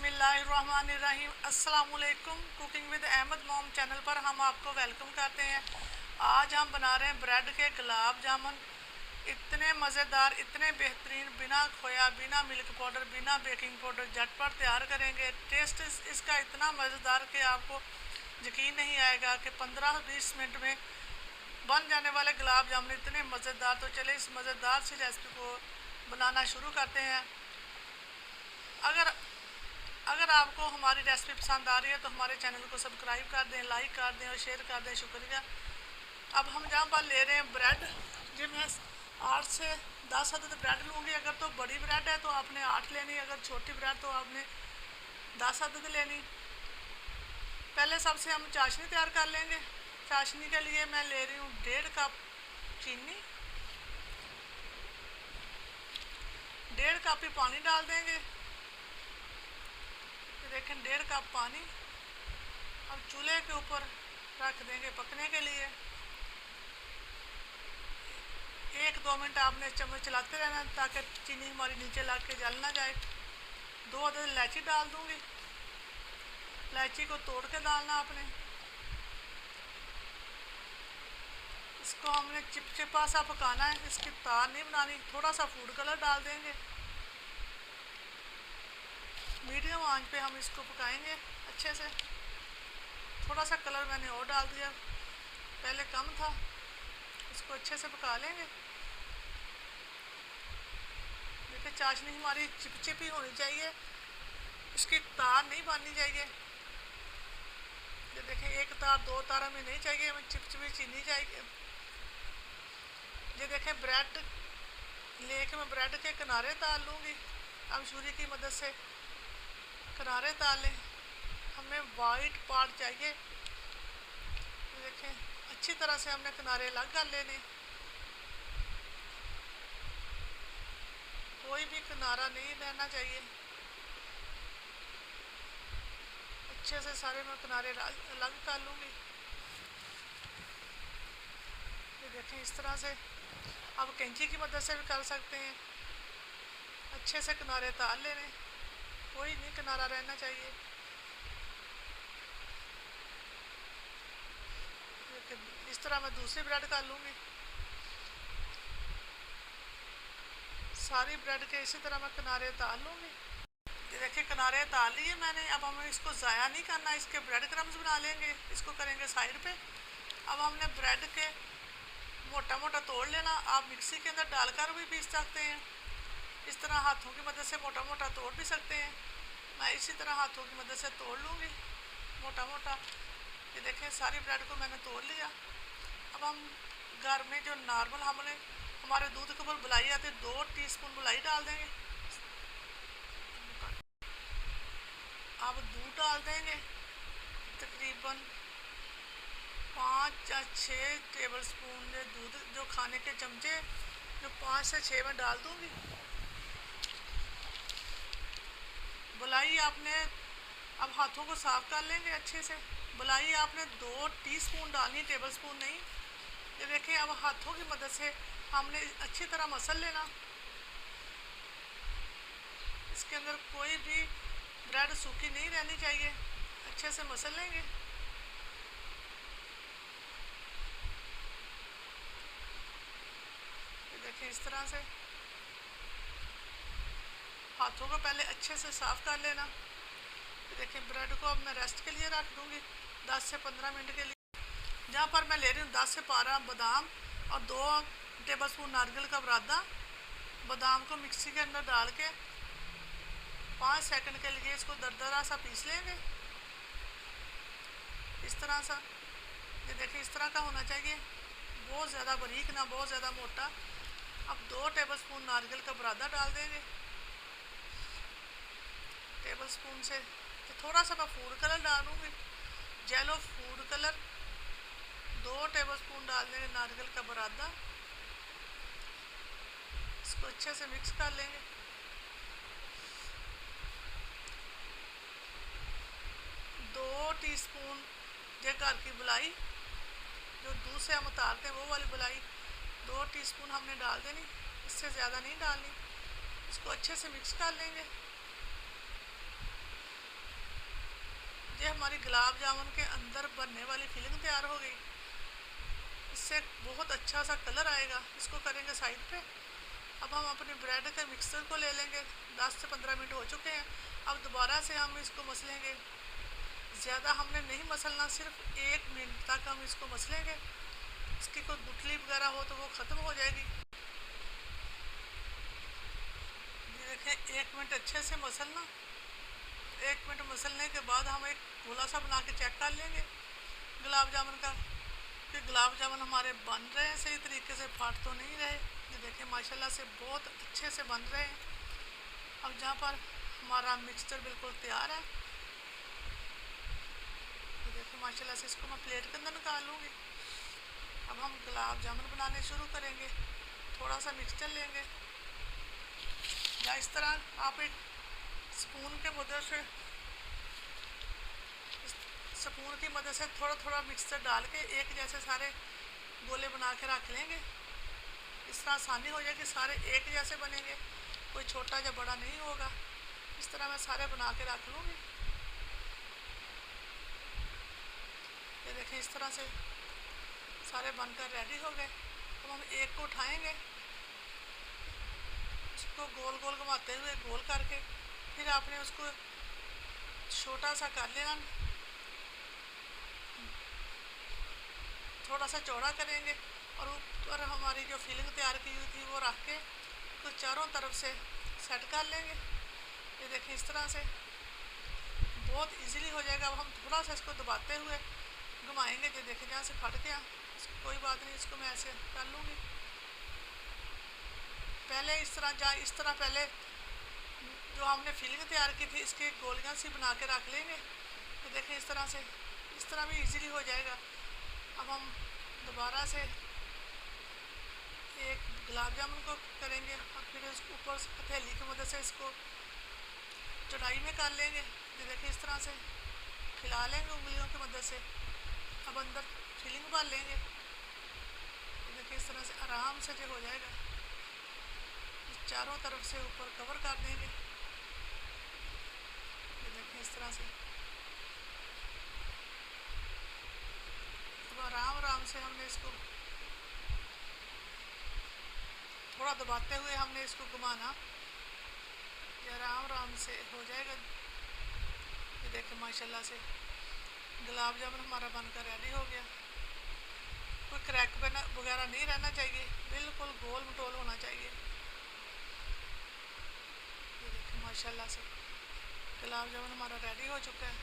बिस्मिल्लाहिर्रहमानिर्रहीम। अस्सलामुअलैकुम। Cooking with Ahmed mom channel पर हम आपको वेलकम करते हैं। आज हम बना रहे हैं ब्रेड के गुलाब जामुन। इतने मज़ेदार, इतने बेहतरीन, बिना खोया, बिना मिल्क पाउडर, बिना बेकिंग पाउडर, झटपट तैयार करेंगे। टेस्ट इसका इतना मज़ेदार कि आपको यकीन नहीं आएगा कि 15-20 मिनट में बन जाने वाले गुलाब जामुन इतने मज़ेदार। तो चले इस मज़ेदार सी रेसिपी को बनाना शुरू करते हैं। अगर अगर आपको हमारी रेसिपी पसंद आ रही है तो हमारे चैनल को सब्सक्राइब कर दें, लाइक कर दें और शेयर कर दें। शुक्रिया। अब हम जहाँ पर ले रहे हैं ब्रेड, जी मैं 8 से 10 अदद ब्रेड लूँगी। अगर तो बड़ी ब्रेड है तो आपने 8 लेनी, अगर छोटी ब्रेड तो आपने 10 अदद लेनी। पहले सबसे हम चाशनी तैयार कर लेंगे। चाशनी के लिए मैं ले रही हूँ 1.5 कप चीनी, 1.5 कप ही पानी डाल देंगे। देखें 1.5 कप पानी अब चूल्हे के ऊपर रख देंगे पकने के लिए। 1-2 मिनट आपने चम्मच चलाते रहना ताकि चीनी हमारी नीचे लग के जल ना जाए। 2 अदद इलायची डाल दूंगी। इलायची को तोड़ के डालना आपने। इसको हमने चिपचिपा सा पकाना है, इसकी तार नहीं बनानी। थोड़ा सा फूड कलर डाल देंगे। मीडियम आंच पे हम इसको पकाएंगे अच्छे से। थोड़ा सा कलर मैंने और डाल दिया, पहले कम था। इसको अच्छे से पका लेंगे। देखिए चाशनी हमारी चिपचिपी होनी चाहिए, इसकी तार नहीं बननी चाहिए। ये देखें 1 तार 2 तार हमें नहीं चाहिए, हमें चिपचिपी चीनी चाहिए। ये देखें ब्रेड लेके मैं ब्रेड के किनारे तार लूँगी। अब छुरी की मदद से किनारे तार लें। हमें वाइट पार्ट चाहिए। देखें अच्छी तरह से हमने किनारे अलग कर लेने। कोई भी किनारा नहीं रहना चाहिए। अच्छे से सारे मैं किनारे अलग कर लूँगी। ये देखें इस तरह से। अब कैंची की मदद से भी कर सकते हैं। अच्छे से किनारे तार लेने, कोई नहीं किनारा रहना चाहिए। इस तरह मैं दूसरी ब्रेड कर लूँगी। सारी ब्रेड के इसी तरह मैं किनारे तार लूँगी। ये देखिए किनारे तार लिए मैंने। अब हमें इसको ज़ाया नहीं करना, इसके ब्रेड क्रम्स बना लेंगे। इसको करेंगे साइड पे। अब हमने ब्रेड के मोटा मोटा तोड़ लेना। आप मिक्सी के अंदर डालकर भी पीस सकते हैं, इस तरह हाथों की मदद से मोटा मोटा तोड़ भी सकते हैं। मैं इसी तरह हाथों की मदद से तोड़ लूँगी मोटा मोटा। ये देखें सारी ब्रेड को मैंने तोड़ लिया। अब हम घर में जो नॉर्मल हमने हमारे दूध के ऊपर बुलाई आती है 2 टीस्पून बुलाई डाल देंगे। अब दूध डाल देंगे तकरीबन 5 या 6 टेबल स्पून दूध, जो खाने के चमचे जो 5 से 6 में डाल दूँगी। बुलाई आपने अब हाथों को साफ कर लेंगे अच्छे से। बुलाई आपने 2 टीस्पून डालनी, टेबल स्पून नहीं। ये देखें अब हाथों की मदद से हमने अच्छी तरह मसल लेना। इसके अंदर कोई भी ब्रेड सूखी नहीं रहनी चाहिए, अच्छे से मसल लेंगे। ये देखें इस तरह से हाथों को पहले अच्छे से साफ कर लेना। देखिए ब्रेड को अब मैं रेस्ट के लिए रख दूँगी 10 से 15 मिनट के लिए। जहाँ पर मैं ले रही हूँ 10 से 12 बादाम और 2 टेबलस्पून नारियल का बुरादा। बादाम को मिक्सी के अंदर डाल के 5 सेकंड के लिए इसको दरदरा सा पीस लेंगे इस तरह सा। ये देखिए इस तरह का होना चाहिए, बहुत ज़्यादा बारीक ना बहुत ज़्यादा मोटा। अब 2 टेबलस्पून नारियल का बुरादा डाल देंगे टेबल स्पून से। तो थोड़ा सा मैं फूड कलर डालूँगी, येलो फूड कलर। 2 टेबलस्पून डाल देंगे नारियल का बुरादा। इसको अच्छे से मिक्स कर लेंगे। 2 टीस्पून ये घर की बुलाई, जो दूध से हम उतारते हैं वो वाली बुलाई 2 टीस्पून हमने डाल देनी, इससे ज़्यादा नहीं डालनी। इसको अच्छे से मिक्स कर लेंगे। हमारी गुलाब जामुन के अंदर बनने वाली फिलिंग तैयार हो गई। इससे बहुत अच्छा सा कलर आएगा। इसको करेंगे साइड पे। अब हम अपनी ब्रेड के मिक्सर को ले लेंगे। 10 से 15 मिनट हो चुके हैं। अब दोबारा से हम इसको मसलेंगे। ज़्यादा हमने नहीं मसलना, सिर्फ 1 मिनट तक हम इसको मसलेंगे। इसकी कोई गुठली वगैरह हो तो वो ख़त्म हो जाएगी। ये देखें, 1 मिनट अच्छे से मसलना। 1 मिनट मसलने के बाद हम एक गोला सा बना के चेक कर लेंगे गुलाब जामुन का, कि गुलाब जामुन हमारे बन रहे हैं सही तरीके से, फाट तो नहीं रहे। ये देखें माशाल्लाह से बहुत अच्छे से बन रहे हैं। अब जहाँ पर हमारा मिक्सचर बिल्कुल तैयार है, ये देखें माशाल्लाह से इसको मैं प्लेट के अंदर निकाल लूँगी। अब हम गुलाब जामुन बनाने शुरू करेंगे। थोड़ा सा मिक्सचर लेंगे, या इस तरह आप एक स्पून की मदद से थोड़ा थोड़ा मिक्सचर डाल के एक जैसे सारे गोले बना के रख लेंगे। इस तरह आसानी हो जाएगी, सारे एक जैसे बनेंगे, कोई छोटा या बड़ा नहीं होगा। इस तरह मैं सारे बना के रख लूँगी। ये देखें इस तरह से सारे बनकर रेडी हो गए। तो हम एक को उठाएंगे, उसको गोल गोल घुमाते हुए गोल करके फिर आपने उसको छोटा सा कर लेना, थोड़ा सा चौड़ा करेंगे और ऊपर हमारी जो फिलिंग तैयार की हुई थी वो रख के तो चारों तरफ से सेट कर लेंगे। ये देखें इस तरह से बहुत इजीली हो जाएगा। अब हम थोड़ा सा इसको दबाते हुए घुमाएंगे। जो देखें जहाँ से फट गया, कोई बात नहीं, इसको मैं ऐसे कर लूँगी। पहले इस तरह पहले जो हमने फिलिंग तैयार की थी इसकी गोलियाँ सी बना के रख लेंगे। तो देखें इस तरह भी इजीली हो जाएगा। अब हम दोबारा से एक गुलाब जामुन को करेंगे और फिर इसको ऊपर से हथेली की मदद से इसको चौड़ाई में कर लेंगे। तो देखिए इस तरह से फैला लेंगे उंगलियों की मदद से। अब अंदर फिलिंग भर लेंगे। तो देखिए इस तरह से आराम से जो हो जाएगा। चारों तरफ से ऊपर कवर कर देंगे। ये देखिए इस तरह से अब आराम से हमने इसको थोड़ा दबाते हुए हमने इसको घुमाना, ये आराम से हो जाएगा। ये देखिए माशाल्लाह से गुलाब जामुन हमारा बनकर रेडी हो गया। कोई क्रैक वगैरह नहीं रहना चाहिए, बिल्कुल गोल मटोल होना चाहिए। ये देखिए माशाल्लाह से गुलाब जामुन हमारा रेडी हो चुका है।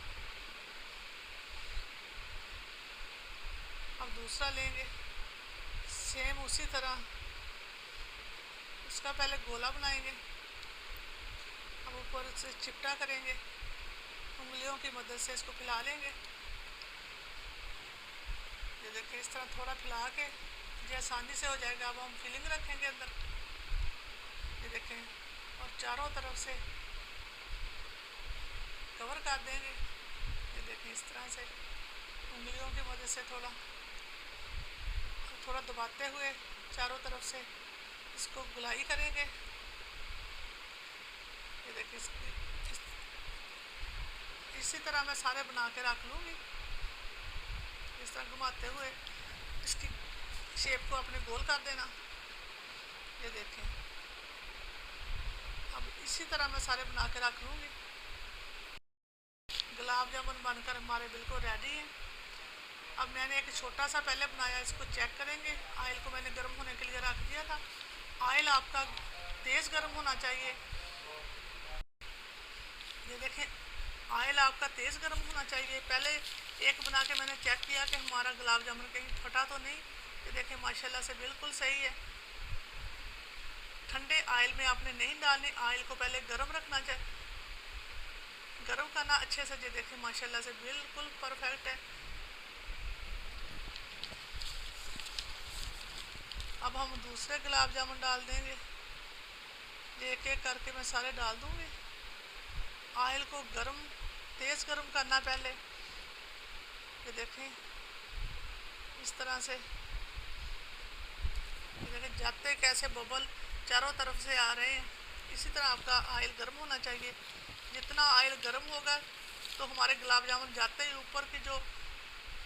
अब दूसरा लेंगे, सेम उसी तरह उसका पहले गोला बनाएंगे। अब ऊपर से चिपटा करेंगे, उंगलियों की मदद से इसको फैला लेंगे। ये देखिए इस तरह थोड़ा फैला के ये आसानी से हो जाएगा। अब हम फिलिंग रखेंगे अंदर। ये देखें और चारों तरफ से कवर कर देंगे। ये देखें इस तरह से उंगलियों की मदद से थोड़ा दबाते हुए चारों तरफ से इसको गुलाई करेंगे। ये देखिए इसी तरह मैं सारे बना के रख लूँगी। इस तरह घुमाते हुए इसकी शेप को अपने गोल कर देना। ये देखें अब इसी तरह मैं सारे बना के रख लूँगी। गुलाब जामुन बनकर हमारे बिल्कुल रेडी हैं। अब मैंने एक छोटा सा पहले बनाया, इसको चेक करेंगे। ऑयल को मैंने गर्म होने के लिए रख दिया था। ऑयल आपका तेज़ गर्म होना चाहिए। ये देखें ऑयल आपका तेज़ गर्म होना चाहिए। पहले एक बना के मैंने चेक किया कि हमारा गुलाब जामुन कहीं फटा तो नहीं। ये देखें माशाल्लाह से बिल्कुल सही है। ठंडे ऑयल में आपने नहीं डालनी, ऑयल को पहले गर्म रखना चाहिए, गर्म करना अच्छे से। ये देखें माशाल्लाह से बिल्कुल परफेक्ट है। अब हम दूसरे गुलाब जामुन डाल देंगे। ये एक एक करके मैं सारे डाल दूँगी। ऑयल को तेज़ गर्म करना पहले। ये देखें इस तरह से, ये देखें जाते कैसे बबल चारों तरफ से आ रहे हैं। इसी तरह आपका ऑयल गर्म होना चाहिए। जितना ऑयल गर्म होगा तो हमारे गुलाब जामुन जाते ही ऊपर की जो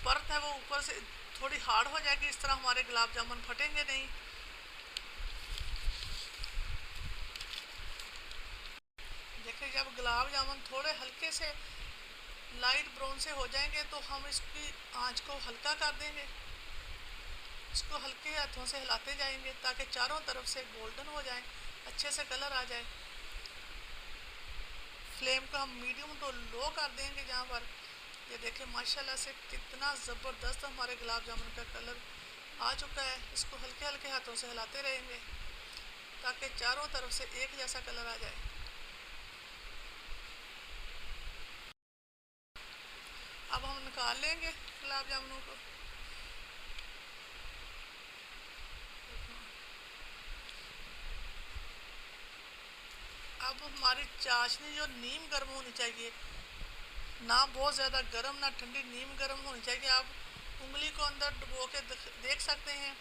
परत है वो ऊपर से थोड़ी हार्ड हो जाएगी, इस तरह हमारे गुलाब जामुन फटेंगे नहीं। देखिए जब गुलाब जामुन थोड़े हल्के से लाइट ब्राउन से हो जाएंगे तो हम इसकी आंच को हल्का कर देंगे। इसको हल्के हाथों से हिलाते जाएंगे ताकि चारों तरफ से गोल्डन हो जाए, अच्छे से कलर आ जाए। फ्लेम को हम मीडियम टू लो कर देंगे जहाँ पर। ये देखें माशाल्लाह से कितना ज़बरदस्त हमारे गुलाब जामुन का कलर आ चुका है। इसको हल्के हल्के हाथों से हिलाते रहेंगे ताकि चारों तरफ से एक जैसा कलर आ जाए। अब हम निकाल लेंगे गुलाब जामुनों को। अब हमारी चाशनी जो नीम गर्म होनी चाहिए, ना बहुत ज़्यादा गर्म ना ठंडी, नीम गर्म होनी चाहिए। आप उंगली को अंदर डुबो के देख सकते हैं।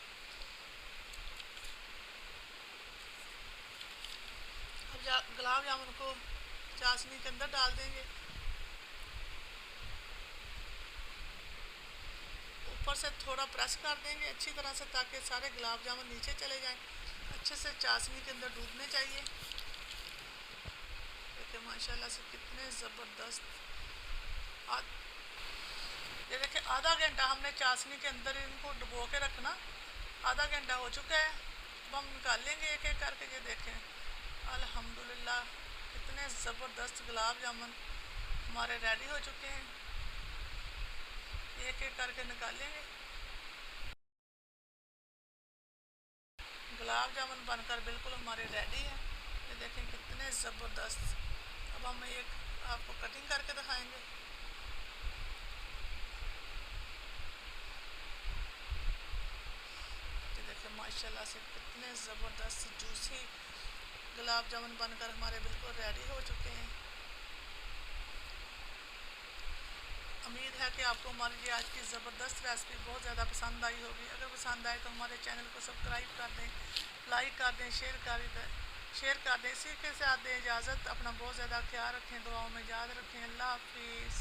अब गुलाब जामुन को चाशनी के अंदर डाल देंगे, ऊपर से थोड़ा प्रेस कर देंगे अच्छी तरह से ताकि सारे गुलाब जामुन नीचे चले जाएं, अच्छे से चाशनी के अंदर डूबने चाहिए। देखिए माशाल्लाह से कितने ज़बरदस्त। ये देखिए आधा घंटा हमने चाशनी के अंदर इनको डुबो के रखना, आधा घंटा हो चुका है। अब हम निकाल लेंगे एक एक करके। ये देखें अल्हम्दुलिल्लाह कितने ज़बरदस्त गुलाब जामुन हमारे रेडी हो चुके हैं। एक एक करके निकालेंगे। गुलाब जामुन बनकर बिल्कुल हमारे रेडी है। ये देखें कितने ज़बरदस्त। अब हम एक आपको कटिंग करके दिखाएंगे। ये देखें माशाल्लाह से कितने ज़बरदस्त जूसी गुलाब जामुन बनकर हमारे बिल्कुल रेडी हो चुके हैं। उम्मीद है कि आपको हमारी ये आज की ज़बरदस्त रेसिपी बहुत ज़्यादा पसंद आई होगी। अगर पसंद आए तो हमारे चैनल को सब्सक्राइब कर दें, लाइक कर दें, शेयर कर दें। इसी के साथ दें इजाज़त। अपना बहुत ज़्यादा ख्याल रखें, दुआओं में याद रखें। अल्लाह हाफिज़।